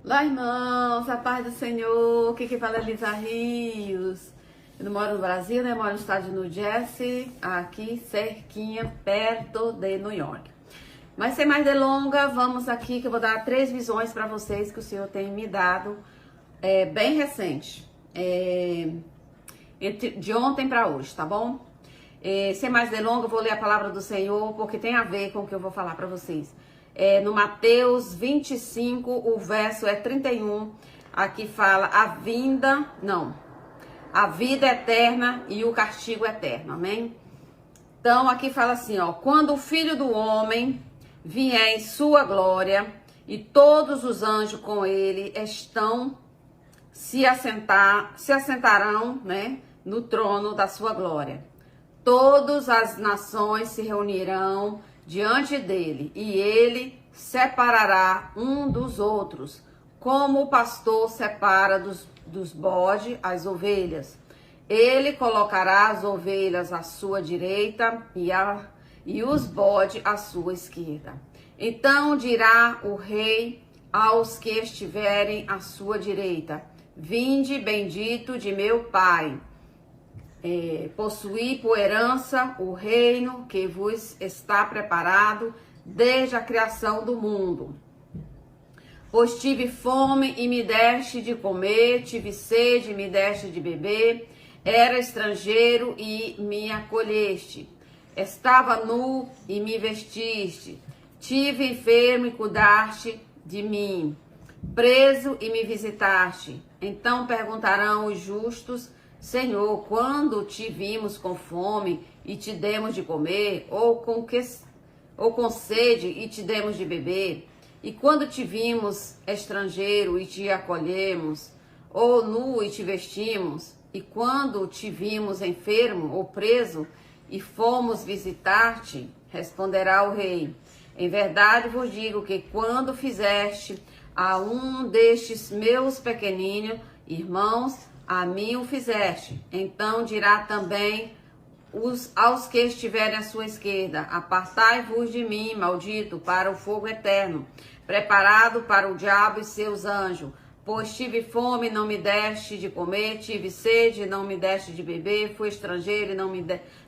Olá, irmãos, a paz do Senhor. Aqui que fala é Lisa Rios. Eu não moro no Brasil, né? Eu moro no estado de New Jersey, aqui cerquinha, perto de New York. Mas sem mais delongas, vamos aqui que eu vou dar 3 visões para vocês que o Senhor tem me dado, bem recente, de ontem para hoje, tá bom? Sem mais delongas, eu vou ler a palavra do Senhor, porque tem a ver com o que eu vou falar para vocês. No Mateus 25, o verso é 31, aqui fala a vida eterna e o castigo eterno, amém? Então aqui fala assim, ó, quando o Filho do Homem vier em sua glória e todos os anjos com ele se assentarão, né, no trono da sua glória. Todas as nações se reunirão diante dele, e ele separará um dos outros, como o pastor separa dos bodes as ovelhas. Ele colocará as ovelhas à sua direita e os bodes à sua esquerda. Então dirá o rei aos que estiverem à sua direita: vinde, bendito de meu Pai, possuí por herança o reino que vos está preparado desde a criação do mundo. Pois tive fome e me deste de comer, tive sede e me deste de beber, era estrangeiro e me acolheste, estava nu e me vestiste, tive enfermo e cuidaste de mim, preso e me visitaste. Então perguntarão os justos: Senhor, quando te vimos com fome e te demos de comer, ou com sede e te demos de beber? E quando te vimos estrangeiro e te acolhemos, ou nu e te vestimos? E quando te vimos enfermo ou preso e fomos visitar-te? Responderá o rei: em verdade vos digo que quando fizeste a um destes meus pequeninos irmãos, a mim o fizeste. Então dirá também aos que estiverem à sua esquerda: apartai-vos de mim, maldito, para o fogo eterno, preparado para o diabo e seus anjos. Pois tive fome e não me deste de comer, tive sede e não me deste de beber, fui estrangeiro e não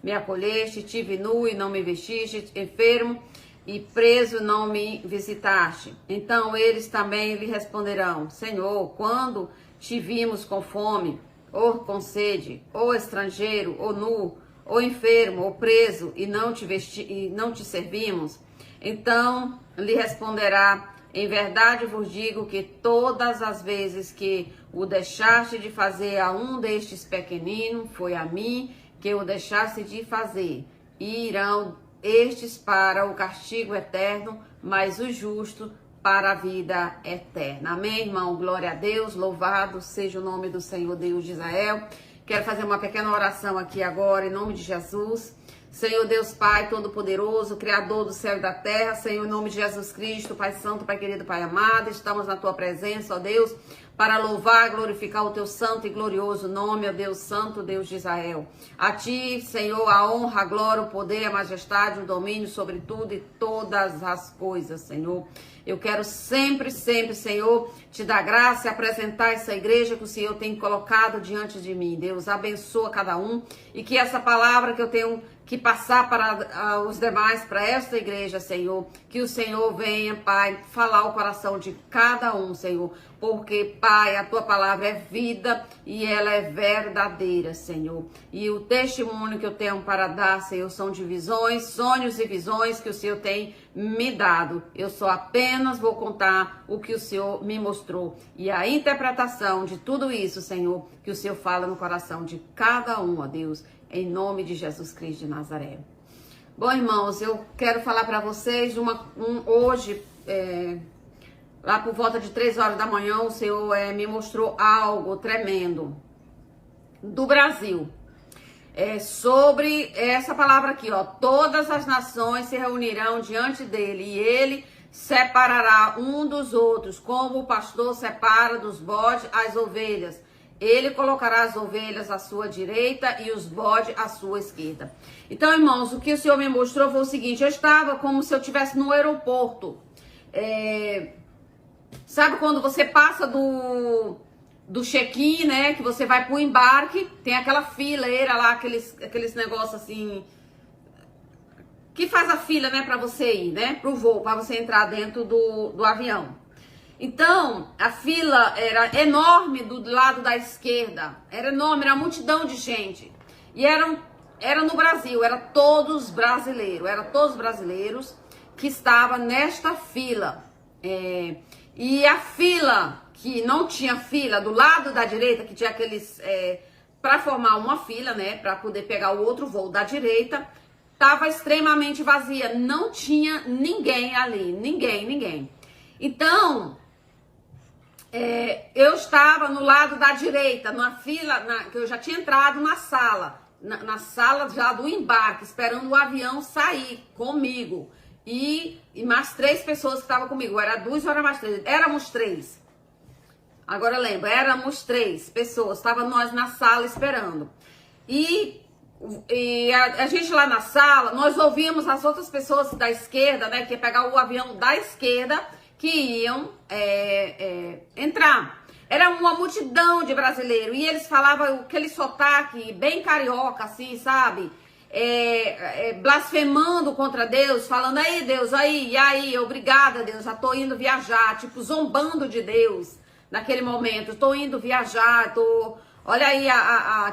me acolheste, tive nu e não me vestiste, enfermo e preso não me visitaste. Então eles também lhe responderão: Senhor, quando te vimos com fome, ou com sede, ou estrangeiro, ou nu, ou enfermo, ou preso, e não te servimos? Então lhe responderá: em verdade vos digo que todas as vezes que o deixaste de fazer a um destes pequeninos, foi a mim que o deixaste de fazer. E irão estes para o castigo eterno, mas os justos para a vida eterna. Amém, irmão? Glória a Deus, louvado seja o nome do Senhor Deus de Israel. Quero fazer uma pequena oração aqui agora, em nome de Jesus. Senhor Deus Pai Todo-Poderoso, Criador do céu e da terra, Senhor, em nome de Jesus Cristo, Pai Santo, Pai querido, Pai amado, estamos na Tua presença, ó Deus, para louvar, glorificar o Teu santo e glorioso nome, ó Deus Santo, Deus de Israel. A Ti, Senhor, a honra, a glória, o poder, a majestade, o domínio sobre tudo e todas as coisas, Senhor. Eu quero sempre, Senhor, te dar graça e apresentar essa igreja que o Senhor tem colocado diante de mim. Deus, abençoa cada um e que essa palavra que eu tenho que passar para os demais, para esta igreja, Senhor, que o Senhor venha, Pai, falar o coração de cada um, Senhor, porque, Pai, a Tua palavra é vida e ela é verdadeira, Senhor. E o testemunho que eu tenho para dar, Senhor, são de visões, sonhos e visões que o Senhor tem me dado. Eu só apenas vou contar o que o Senhor me mostrou. E a interpretação de tudo isso, Senhor, que o Senhor fala no coração de cada um, ó Deus, em nome de Jesus Cristo de Nazaré. Bom, irmãos, eu quero falar para vocês hoje, lá por volta de 3 horas da manhã, o Senhor me mostrou algo tremendo do Brasil. Sobre essa palavra aqui, ó: todas as nações se reunirão diante dele e ele separará um dos outros, como o pastor separa dos bodes as ovelhas. Ele colocará as ovelhas à sua direita e os bodes à sua esquerda. Então, irmãos, o que o Senhor me mostrou foi o seguinte: eu estava como se eu estivesse no aeroporto. Sabe quando você passa do check-in, né? Que você vai pro embarque, tem aquela fileira lá, aqueles negócios assim, que faz a fila, né, pra você ir, né, pro voo, pra você entrar dentro do avião. Então, a fila era enorme do lado da esquerda, era enorme, era uma multidão de gente. E era no Brasil, era todos brasileiros que estavam nesta fila. E a fila, que não tinha fila, do lado da direita, que tinha aqueles, para formar uma fila, né, para poder pegar o outro voo da direita, estava extremamente vazia, não tinha ninguém ali, ninguém. Então, eu estava no lado da direita, na fila, que eu já tinha entrado na sala, na sala já do embarque, esperando o avião sair comigo. E mais 3 pessoas que estavam comigo, era 2 ou era mais 3? Éramos 3. Agora eu lembro, éramos 3 pessoas, estava nós na sala esperando. E a gente lá na sala, nós ouvíamos as outras pessoas da esquerda, né, que ia pegar o avião da esquerda, que iam entrar. Era uma multidão de brasileiros, e eles falavam aquele sotaque bem carioca, assim, sabe? Blasfemando contra Deus, falando, aí Deus, e aí, obrigada Deus, já tô indo viajar, tipo, zombando de Deus, naquele momento, tô indo viajar, olha aí,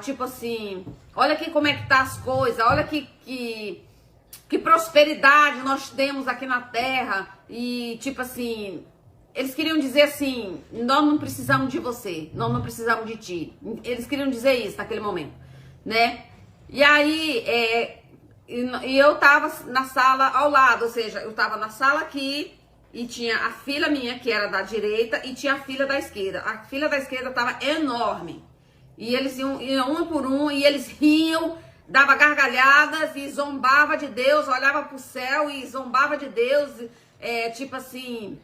tipo assim, olha aqui como é que tá as coisas, olha que prosperidade nós temos aqui na terra, e tipo assim, eles queriam dizer assim, nós não precisamos de você, nós não precisamos de ti, eles queriam dizer isso naquele momento, né? E aí, e eu tava na sala ao lado, ou seja, eu tava na sala aqui, e tinha a fila minha, que era da direita, e tinha a fila da esquerda. A fila da esquerda tava enorme. E eles iam um por um, e eles riam, dava gargalhadas, e zombava de Deus, olhava pro céu e zombava de Deus, tipo assim,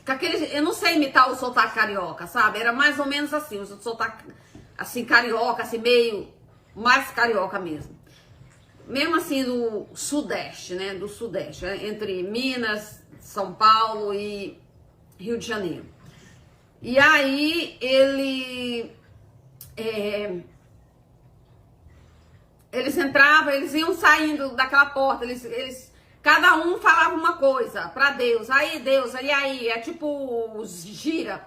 com aquele, eu não sei imitar o sotaque carioca, sabe? Era mais ou menos assim, o sotaque, assim, carioca, assim, meio mais carioca mesmo. Mesmo assim do Sudeste, né? Do Sudeste, entre Minas, São Paulo e Rio de Janeiro. E aí eles entravam, eles iam saindo daquela porta, cada um falava uma coisa pra Deus. Aí Deus, e aí, é tipo gíria,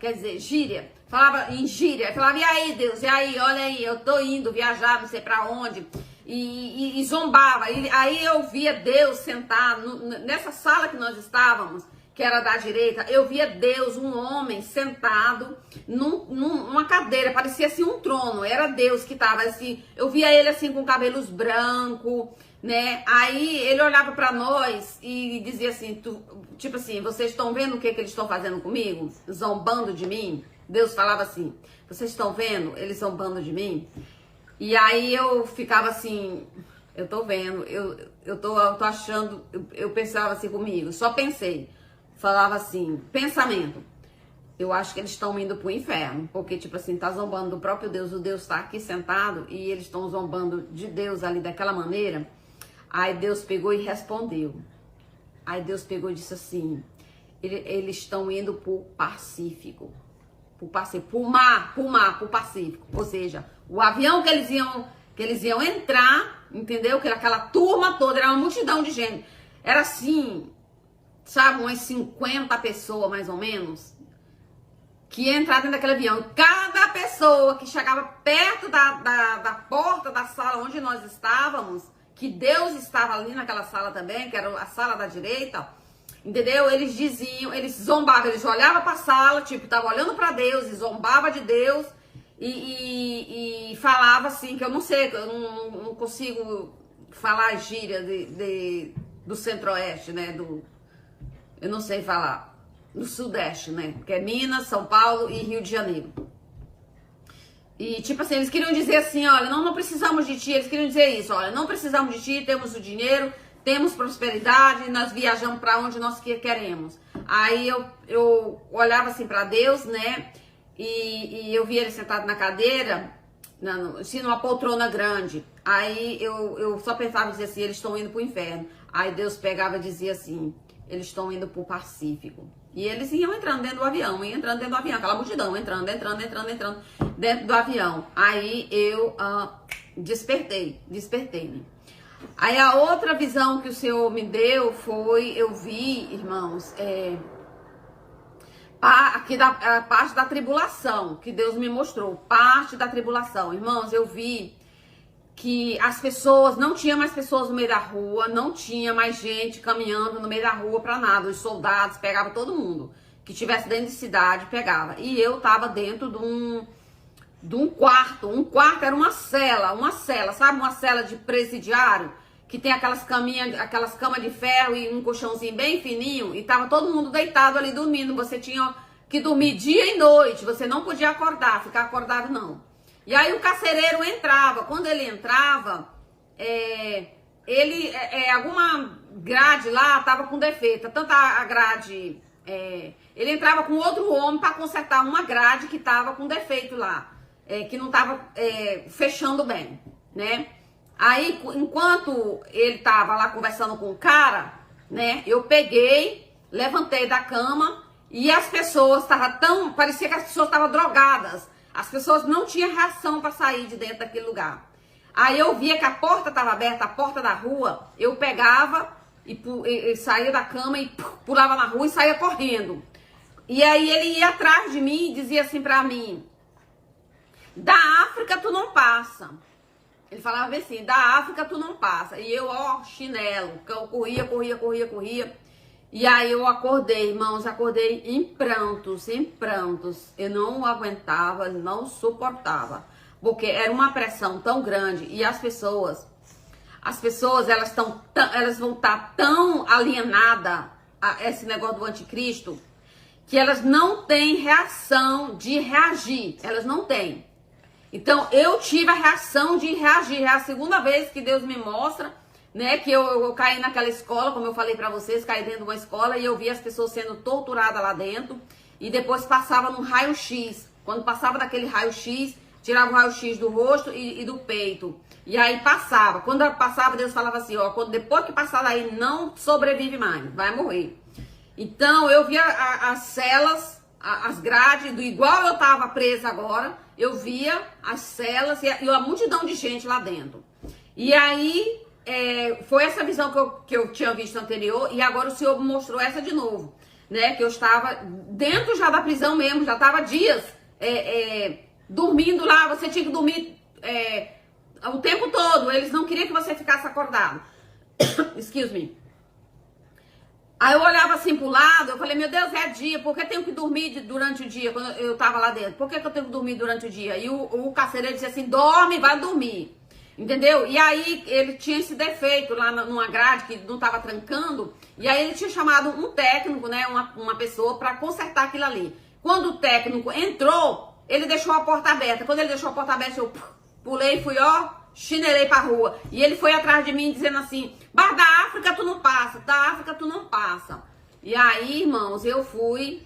quer dizer, gíria. Falava em gíria, falava, e aí Deus, e aí, olha aí, eu tô indo viajar, não sei pra onde, e zombava. Aí eu via Deus sentado, nessa sala que nós estávamos, que era da direita, eu via Deus, um homem sentado numa cadeira, parecia assim um trono, era Deus que tava assim, eu via ele assim com cabelos brancos, né, aí ele olhava pra nós e dizia assim, tipo assim, vocês estão vendo o que eles estão fazendo comigo? Zombando de mim? Deus falava assim, vocês estão vendo eles zombando de mim? E aí eu ficava assim, eu tô vendo, eu tô achando, eu pensava assim comigo, só pensei, falava assim, pensamento, eu acho que eles estão indo pro inferno, porque tipo assim, tá zombando do próprio Deus, o Deus tá aqui sentado e eles estão zombando de Deus ali daquela maneira. Aí Deus pegou e respondeu, aí Deus pegou e disse assim, eles estão indo pro Pacífico. Pro mar, pro Pacífico. Ou seja, o avião que eles iam entrar, entendeu? Que era aquela turma toda, era uma multidão de gente. Era assim, sabe, umas 50 pessoas mais ou menos, que ia entrar dentro daquele avião. Cada pessoa que chegava perto da porta da sala onde nós estávamos, que Deus estava ali naquela sala também, que era a sala da direita, entendeu? Eles diziam, eles zombavam, eles olhavam pra sala, tipo, tava olhando pra Deus e zombava de Deus e falava assim, que eu não sei, eu não consigo falar gíria do Centro-Oeste, né? Eu não sei falar, do Sudeste, né? Que é Minas, São Paulo e Rio de Janeiro. E tipo assim, eles queriam dizer assim, olha, não precisamos de ti, eles queriam dizer isso, olha, não precisamos de ti, temos o dinheiro, temos prosperidade, nós viajamos para onde nós queremos. Aí eu olhava assim para Deus, né? E eu via ele sentado na cadeira, assim, numa poltrona grande. Aí eu só pensava e dizia assim, eles estão indo pro inferno. Aí Deus pegava e dizia assim, eles estão indo pro Pacífico. E eles iam entrando dentro do avião, aquela multidão entrando dentro do avião. Aí eu despertei-me. Aí a outra visão que o Senhor me deu foi, eu vi, irmãos, aqui a parte da tribulação, que Deus me mostrou, parte da tribulação. Irmãos, eu vi que as pessoas, não tinha mais pessoas no meio da rua, não tinha mais gente caminhando no meio da rua pra nada. Os soldados pegavam todo mundo que estivesse dentro de cidade, pegava. E eu tava dentro de um quarto. Um quarto era uma cela, sabe? Uma cela de presidiário, que tem aquelas camas de ferro e um colchãozinho bem fininho, e tava todo mundo deitado ali dormindo. Você tinha que dormir dia e noite, você não podia acordar, ficar acordado não. E aí o carcereiro entrava. Quando ele entrava, alguma grade lá tava com defeito. Tanto a grade, ele entrava com outro homem para consertar uma grade que tava com defeito lá, que não tava fechando bem, né? Aí, enquanto ele tava lá conversando com o cara, né, eu peguei, levantei da cama e as pessoas parecia que as pessoas estavam drogadas. As pessoas não tinham reação para sair de dentro daquele lugar. Aí eu via que a porta estava aberta, a porta da rua, eu pegava e saía da cama e pulava na rua e saía correndo. E aí ele ia atrás de mim e dizia assim para mim: da África tu não passa. Ele falava assim: da África tu não passa. E eu, chinelo, que eu corria. E aí eu acordei, irmãos, em prantos. Eu não aguentava, não suportava. Porque era uma pressão tão grande. E as pessoas, elas vão estar tão alienadas a esse negócio do anticristo, que elas não têm reação de reagir. Elas não têm. Então, eu tive a reação de reagir. É a segunda vez que Deus me mostra, né, que eu caí naquela escola, como eu falei pra vocês, caí dentro de uma escola e eu vi as pessoas sendo torturadas lá dentro. E depois passava no raio-x. Quando passava daquele raio-x, tirava o raio-x do rosto e do peito. E aí passava. Quando passava, Deus falava assim, depois que passar daí, não sobrevive mais, vai morrer. Então, eu via as celas, as grades, do igual eu tava presa agora, eu via as celas e a multidão de gente lá dentro. E aí, foi essa visão que eu tinha visto anterior, e agora o Senhor mostrou essa de novo, né? Que eu estava dentro já da prisão mesmo, já estava dias dormindo lá. Você tinha que dormir o tempo todo, eles não queriam que você ficasse acordado. Excuse me. Aí eu olhava assim pro lado, eu falei, meu Deus, é dia, por que eu tenho que dormir durante o dia, quando eu tava lá dentro? Por que eu tenho que dormir durante o dia? E o carcereiro disse assim, dorme, vai dormir, entendeu? E aí ele tinha esse defeito lá numa grade que não tava trancando, e aí ele tinha chamado um técnico, né, uma pessoa pra consertar aquilo ali. Quando o técnico entrou, ele deixou a porta aberta. Quando ele deixou a porta aberta, eu pulei, fui, chinelei pra rua. E ele foi atrás de mim dizendo assim, mas da África tu não passa, da África tu não passa. E aí, irmãos, eu fui,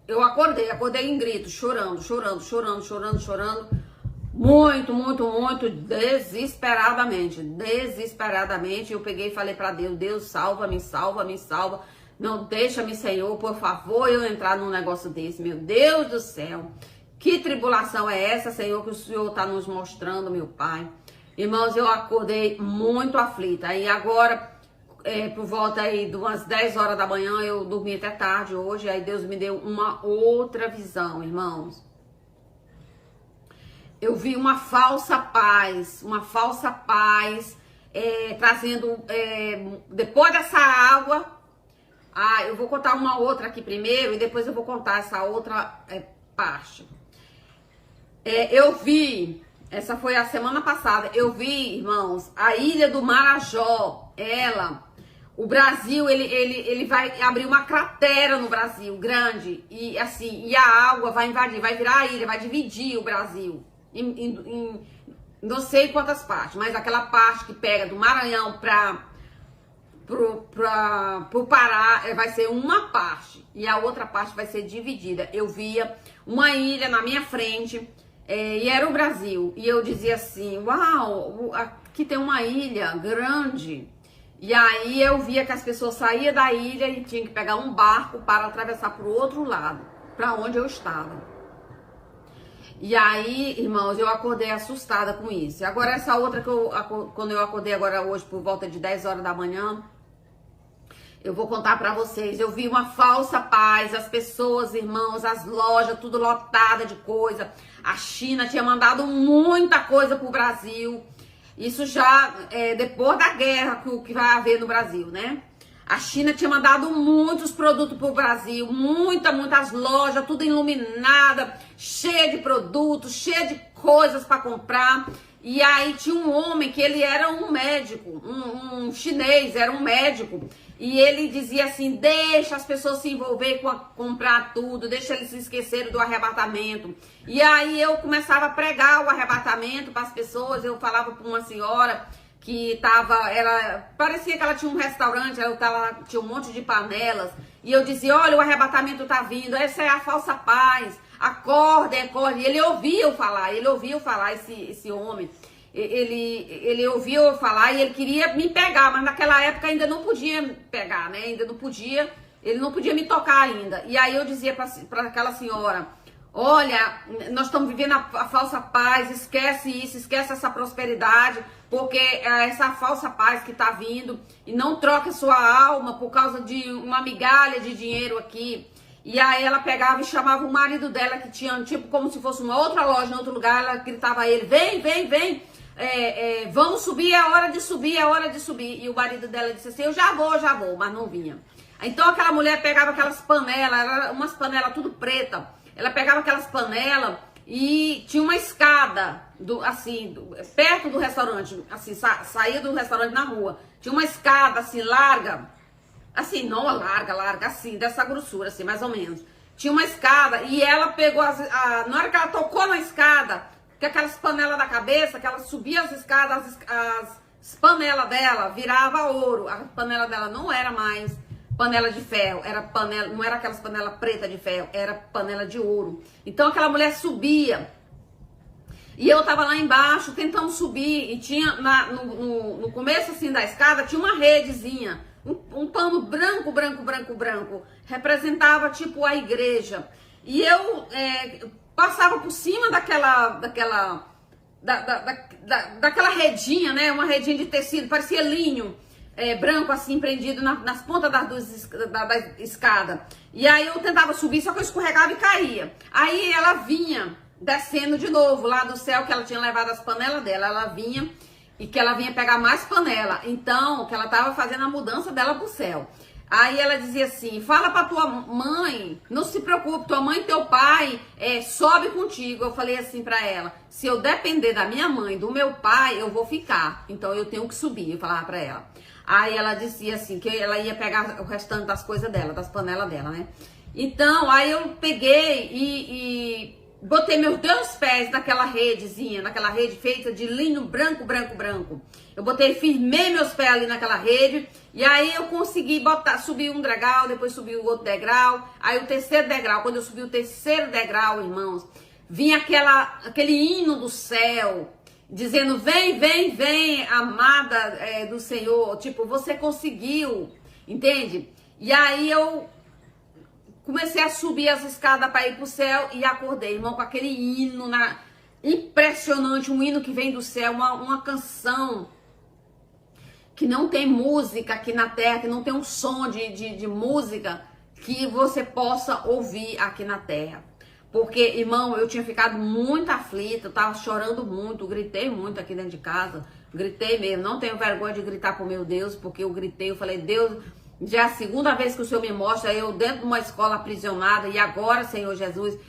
eu acordei em gritos, chorando. Muito, desesperadamente. Eu peguei e falei pra Deus, Deus, salva-me. Não deixa-me, Senhor, por favor, eu entrar num negócio desse, meu Deus do céu. Que tribulação é essa, Senhor, que o Senhor está nos mostrando, meu Pai? Irmãos, eu acordei muito aflita. E agora, por volta aí de umas 10 horas da manhã, eu dormi até tarde hoje. Aí Deus me deu uma outra visão, irmãos. Eu vi uma falsa paz, trazendo, depois dessa água... eu vou contar uma outra aqui primeiro e depois eu vou contar essa outra parte. Eu vi, essa foi a semana passada, eu vi, irmãos, a ilha do Marajó, o Brasil, ele vai abrir uma cratera no Brasil, grande, e assim, e a água vai invadir, vai virar a ilha, vai dividir o Brasil em não sei quantas partes, mas aquela parte que pega do Maranhão pro Pará vai ser uma parte e a outra parte vai ser dividida. Eu via uma ilha na minha frente e era o Brasil. E eu dizia assim, uau, aqui tem uma ilha grande E aí eu via que as pessoas saíam da ilha e tinham que pegar um barco para atravessar para o outro lado, para onde eu estava. E aí, irmãos, eu acordei assustada com isso. E agora essa outra quando eu acordei agora hoje por volta de 10 horas da manhã, eu vou contar pra vocês. Eu vi uma falsa paz, as pessoas, irmãos, as lojas, tudo lotada de coisa. A China tinha mandado muita coisa pro Brasil. Isso já depois da guerra que vai haver no Brasil, né? A China tinha mandado muitos produtos pro Brasil, muitas lojas, tudo iluminada, cheia de produtos, cheia de coisas para comprar. E aí tinha um homem que ele era um médico, um chinês, era um médico. E ele dizia assim, deixa as pessoas se envolver com comprar tudo, deixa eles se esquecerem do arrebatamento. E aí eu começava a pregar o arrebatamento para as pessoas, eu falava para uma senhora que parecia que ela tinha um restaurante, ela tinha um monte de panelas, e eu dizia, olha, o arrebatamento tá vindo, essa é a falsa paz, acordem, acordem. E ele ouvia eu falar, esse homem, ele ouvia eu falar e ele queria me pegar, mas naquela época ainda não podia pegar, né, ele não podia me tocar ainda. E aí eu dizia para aquela senhora, olha, nós estamos vivendo a falsa paz, esquece isso, esquece essa prosperidade, porque é essa falsa paz que está vindo, e não troque sua alma por causa de uma migalha de dinheiro aqui. E aí ela pegava e chamava o marido dela, que tinha tipo como se fosse uma outra loja em outro lugar, ela gritava a ele, vem, vamos subir, é hora de subir, é hora de subir. E o marido dela disse assim, eu já vou, mas não vinha. Então aquela mulher pegava aquelas panelas, umas panelas tudo preta, ela pegava aquelas panelas e tinha uma escada, perto do restaurante, assim, saía do restaurante na rua. Tinha uma escada, assim, larga, assim, não larga, assim, dessa grossura, assim, mais ou menos. Tinha uma escada e ela pegou, na hora que ela tocou na escada, que aquelas panelas da cabeça, que ela subia as escadas, as panelas dela virava ouro. A panela dela não era mais panela de ferro, não era aquelas panelas preta de ferro, era panela de ouro. Então aquela mulher subia e eu tava lá embaixo tentando subir e tinha no começo assim da escada tinha uma redezinha, um pano branco, representava tipo a igreja. E eu passava por cima daquela redinha, né? Uma redinha de tecido, parecia linho. Branco assim, prendido nas pontas da escada. E aí eu tentava subir, só que eu escorregava e caía. Aí ela vinha descendo de novo lá do céu, que ela tinha levado as panelas dela. Ela vinha e que ela vinha pegar mais panela. Então, que ela tava fazendo a mudança dela pro céu. Aí ela dizia assim, fala pra tua mãe, não se preocupe, tua mãe e teu pai sobe contigo. Eu falei assim pra ela, se eu depender da minha mãe, do meu pai, eu vou ficar. Então eu tenho que subir, eu falava pra ela. Aí ela dizia assim, que ela ia pegar o restante das coisas dela, das panelas dela, né? Então, aí eu peguei e botei meus 2 pés naquela redezinha, naquela rede feita de linho branco. Eu firmei meus pés ali naquela rede, e aí eu consegui subir um degrau, depois subir o outro degrau, aí o terceiro degrau. Quando eu subi o terceiro degrau, irmãos, vinha aquele hino do céu, dizendo, vem, amada do Senhor, tipo, você conseguiu, entende? E aí eu comecei a subir as escadas para ir pro céu e acordei, irmão, com aquele hino impressionante, um hino que vem do céu, uma canção que não tem música aqui na terra, que não tem um som de música que você possa ouvir aqui na terra. Porque, irmão, eu tinha ficado muito aflita, eu tava chorando muito, gritei muito aqui dentro de casa, gritei mesmo, não tenho vergonha de gritar pro meu Deus, porque eu gritei, eu falei, Deus, já é a segunda vez que o Senhor me mostra eu dentro de uma escola aprisionada, e agora, Senhor Jesus,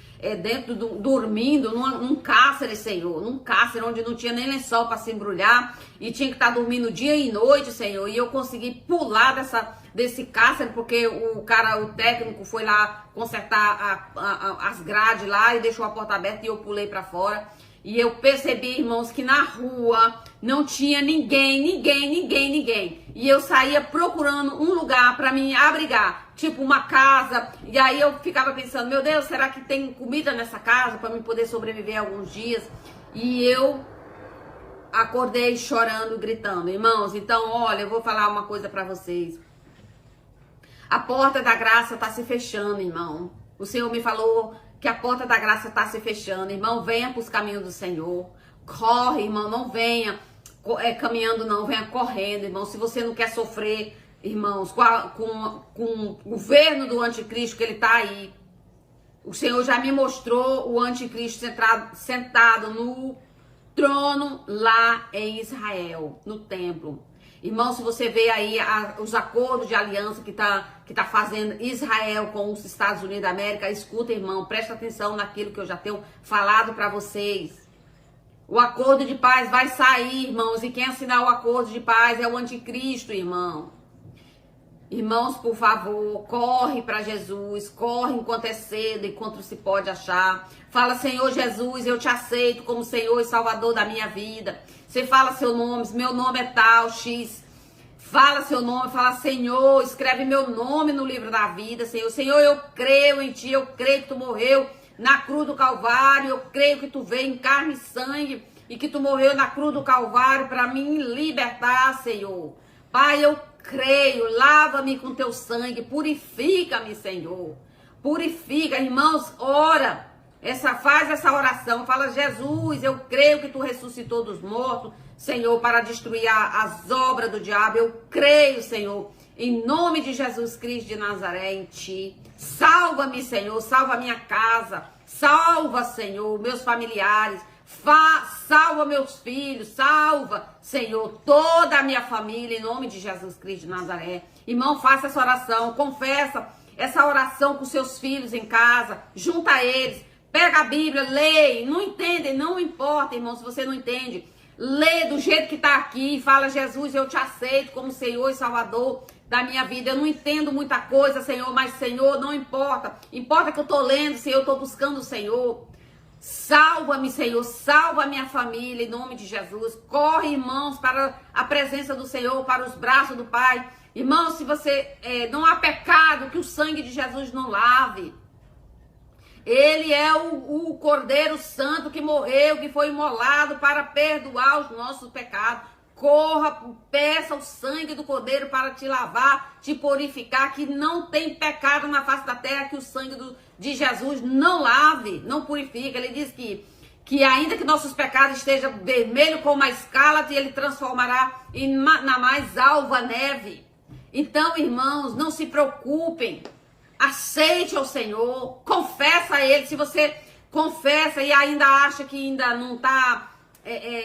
dormindo num cárcere, Senhor, num cárcere onde não tinha nem lençol para se embrulhar, e tinha que estar dormindo dia e noite, Senhor, e eu consegui pular desse cárcere, porque o técnico foi lá consertar as grades lá e deixou a porta aberta e eu pulei para fora. E eu percebi, irmãos, que na rua não tinha ninguém. E eu saía procurando um lugar para me abrigar, tipo uma casa. E aí eu ficava pensando, meu Deus, será que tem comida nessa casa para me poder sobreviver alguns dias? E eu acordei chorando, gritando. Irmãos, então, olha, eu vou falar uma coisa para vocês. A porta da graça está se fechando, irmão. O Senhor me falou que a porta da graça está se fechando. Irmão, venha para os caminhos do Senhor. Corre, irmão, não venha caminhando, não. Venha correndo, irmão. Se você não quer sofrer, irmãos, com o governo do anticristo, que ele está aí. O Senhor já me mostrou o anticristo sentado no trono lá em Israel, no templo. Irmão, se você vê aí os acordos de aliança que tá fazendo Israel com os Estados Unidos da América, escuta, irmão, presta atenção naquilo que eu já tenho falado para vocês. O acordo de paz vai sair, irmãos, e quem assinar o acordo de paz é o anticristo, irmão. Irmãos, por favor, corre para Jesus, corre enquanto é cedo, enquanto se pode achar. Fala, Senhor Jesus, eu te aceito como Senhor e Salvador da minha vida. Você fala seu nome, meu nome é tal, X. Fala seu nome, fala, Senhor, escreve meu nome no livro da vida, Senhor. Senhor, eu creio em ti, eu creio que tu morreu na cruz do Calvário, eu creio que tu veio em carne e sangue e que tu morreu na cruz do Calvário para me libertar, Senhor. Pai, eu creio, lava-me com teu sangue, purifica-me, Senhor. Purifica, irmãos, ora. Faz essa oração, fala, Jesus, eu creio que tu ressuscitou dos mortos, Senhor, para destruir as obras do diabo. Eu creio, Senhor, em nome de Jesus Cristo de Nazaré, em ti. Salva-me, Senhor, salva a minha casa, salva, Senhor, meus familiares, salva meus filhos, salva, Senhor, toda a minha família, em nome de Jesus Cristo de Nazaré. Irmão, faça essa oração, confessa essa oração com seus filhos em casa, junta eles. Pega a Bíblia, lê, não entende, não importa, irmão, se você não entende. Lê do jeito que está aqui e fala, Jesus, eu te aceito como Senhor e Salvador da minha vida. Eu não entendo muita coisa, Senhor, mas, Senhor, não importa. Importa que eu estou lendo, Senhor, eu estou buscando o Senhor. Salva-me, Senhor, salva a minha família, em nome de Jesus. Corre, irmãos, para a presença do Senhor, para os braços do Pai. Irmãos, se você não há pecado que o sangue de Jesus não lave. Ele é o Cordeiro Santo que morreu, que foi imolado para perdoar os nossos pecados. Corra, peça o sangue do Cordeiro para te lavar, te purificar, que não tem pecado na face da terra que o sangue de Jesus não lave, não purifica. Ele diz que ainda que nossos pecados estejam vermelhos como a escarlate, ele transformará na mais alva neve. Então, irmãos, não se preocupem. Aceite ao Senhor, confessa a Ele. Se você confessa e ainda acha que ainda não está,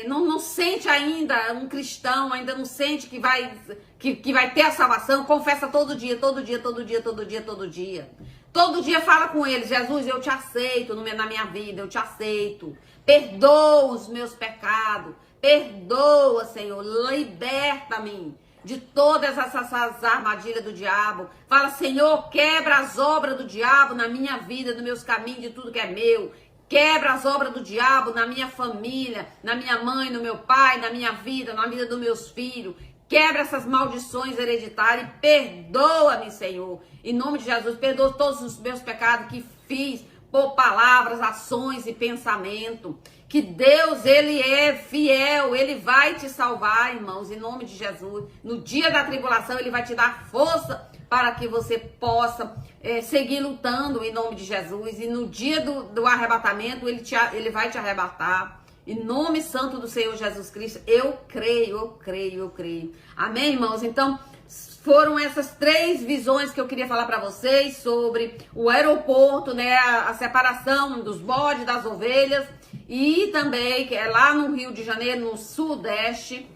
não sente ainda um cristão, ainda não sente que vai ter a salvação, confessa todo dia, todo dia, todo dia, todo dia, todo dia. Todo dia fala com Ele, Jesus, eu te aceito na minha vida, eu te aceito. Perdoa os meus pecados, perdoa, Senhor, liberta-me de todas essas armadilhas do diabo. Fala, Senhor, quebra as obras do diabo na minha vida, nos meus caminhos, de tudo que é meu. Quebra as obras do diabo na minha família, na minha mãe, no meu pai, na minha vida, na vida dos meus filhos. Quebra essas maldições hereditárias e perdoa-me, Senhor. Em nome de Jesus, perdoa todos os meus pecados que fiz por palavras, ações e pensamento. Que Deus, Ele é fiel, Ele vai te salvar, irmãos, em nome de Jesus. No dia da tribulação, Ele vai te dar força para que você possa seguir lutando em nome de Jesus. E no dia do arrebatamento, Ele vai te arrebatar. Em nome santo do Senhor Jesus Cristo, eu creio, eu creio, eu creio. Amém, irmãos? Então, foram essas 3 visões que eu queria falar para vocês sobre o aeroporto, né? A separação dos bodes, das ovelhas. E também, que é lá no Rio de Janeiro, no Sudeste,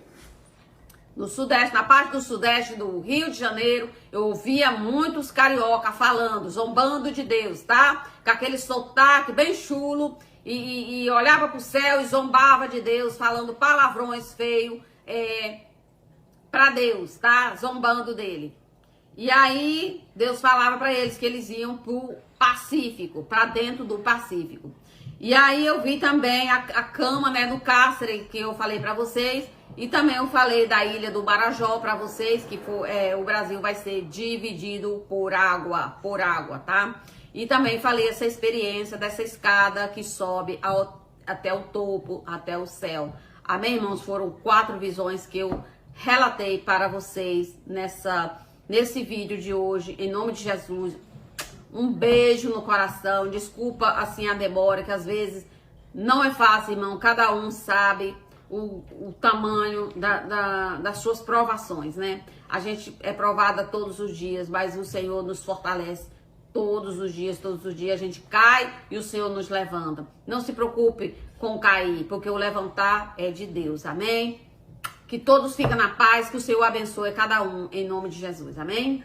na parte do Sudeste do Rio de Janeiro, eu ouvia muitos carioca falando, zombando de Deus, tá? Com aquele sotaque bem chulo, e olhava pro céu e zombava de Deus, falando palavrões feios para Deus, tá? Zombando dele. E aí, Deus falava para eles que eles iam pro Pacífico, para dentro do Pacífico. E aí eu vi também a cama, né, no cárcere, que eu falei para vocês. E também eu falei da ilha do Marajó para vocês, que o Brasil vai ser dividido por água, tá? E também falei essa experiência dessa escada que sobe até o topo, até o céu. Amém, irmãos? Foram 4 visões que eu relatei para vocês nesse vídeo de hoje, em nome de Jesus. Um beijo no coração, desculpa assim a demora, que às vezes não é fácil, irmão, cada um sabe o tamanho das suas provações, né? A gente é provada todos os dias, mas o Senhor nos fortalece todos os dias a gente cai e o Senhor nos levanta. Não se preocupe com cair, porque o levantar é de Deus, amém? Que todos fiquem na paz, que o Senhor abençoe cada um, em nome de Jesus, amém?